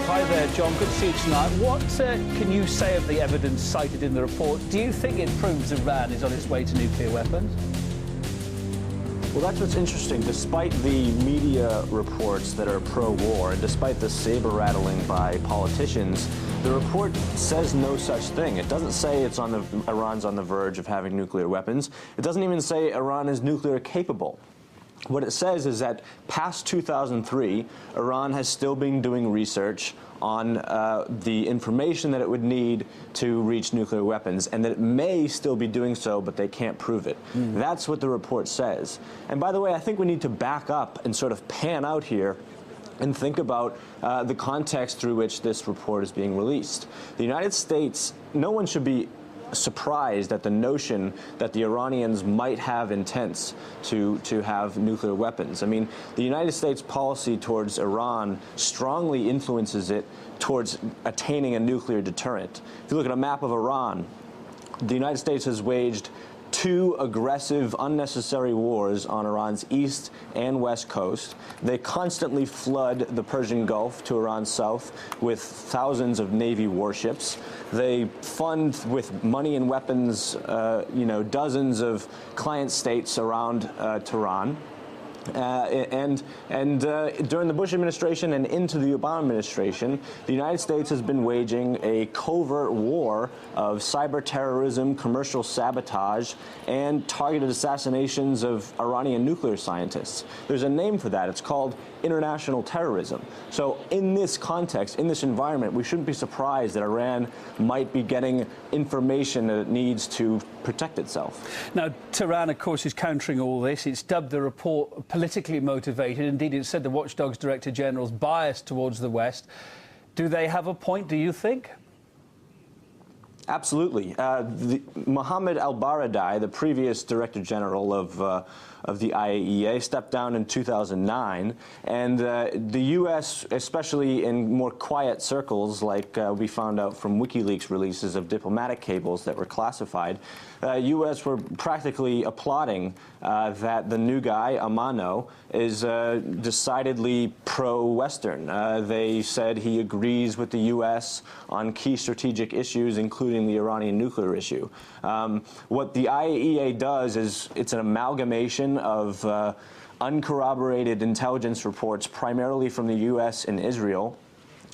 Hi there, John. Good to see you tonight. What can you say of the evidence cited in the report? Do you think it proves Iran is on its way to nuclear weapons? Well, that's what's interesting. Despite the media reports that are pro-war, and despite the saber-rattling by politicians, the report says no such thing. It doesn't say Iran's on the verge of having nuclear weapons. It doesn't even say Iran is nuclear capable. What it says is that past 2003, Iran has still been doing research on the information that it would need to reach nuclear weapons, and that it may still be doing so, but they can't prove it. That's what the report says. And by the way, I think we need to back up and sort of pan out here and think about the context through which this report is being released. The United States, no one should be surprised at the notion that the Iranians might have intents to have nuclear weapons. I mean, the United States policy towards Iran strongly influences it towards attaining a nuclear deterrent. If you look at a map of Iran, the United States has waged two aggressive, unnecessary wars on Iran's east and west coast. They constantly flood the Persian Gulf to Iran's south with thousands of Navy warships. They fund with money and weapons, dozens of client states around Tehran. And during the Bush administration and into the Obama administration, the United States has been waging a covert war of cyber terrorism, commercial sabotage, and targeted assassinations of Iranian nuclear scientists. There's a name for that. It's called international terrorism. So in this context, in this environment, we shouldn't be surprised that Iran might be getting information that it needs to protect itself. Now, Tehran, of course, is countering all this. It's dubbed the report politically motivated. Indeed, it said the Watchdog's Director General's biased towards the West. Do they have a point, do you think? Absolutely. Mohammed al-Baradei, the previous Director General of the IAEA, stepped down in 2009, and the U.S., especially in more quiet circles, like we found out from WikiLeaks releases of diplomatic cables that were classified, U.S. were practically applauding that the new guy, Amano, is decidedly pro-Western. They said he agrees with the U.S. on key strategic issues, including the Iranian nuclear issue. What the IAEA does is it's an amalgamation of uncorroborated intelligence reports, primarily from the U.S. and Israel.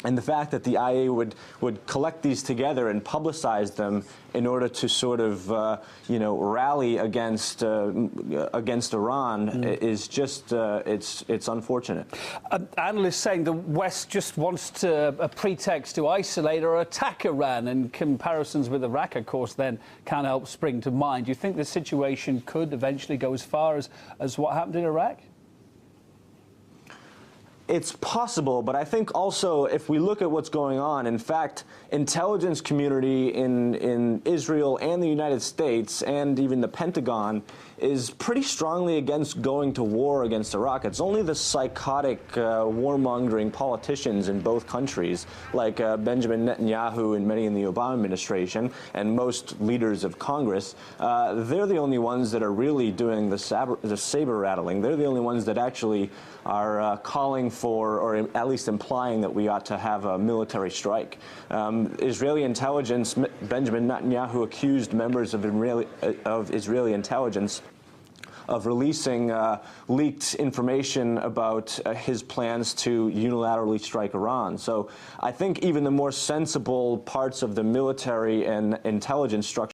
And the fact that the IAEA would collect these together and publicize them in order to sort of, rally against Iran is just, it's unfortunate. Analysts saying the West just wants a pretext to isolate or attack Iran, and comparisons with Iraq, of course, then can't help spring to mind. Do you think the situation could eventually go as far as what happened in Iraq? It's possible, but I think also if we look at what's going on, in fact, intelligence community in Israel and the United States and even the Pentagon is pretty strongly against going to war against Iraq. It's only the psychotic, warmongering politicians in both countries, like Benjamin Netanyahu and many in the Obama administration, and most leaders of Congress, they're the only ones that are really doing the saber rattling. They're the only ones that actually are calling for, or at least implying that we ought to have a military strike. Israeli intelligence, Benjamin Netanyahu accused members of Israeli intelligence of releasing leaked information about his plans to unilaterally strike Iran. So I think even the more sensible parts of the military and intelligence structure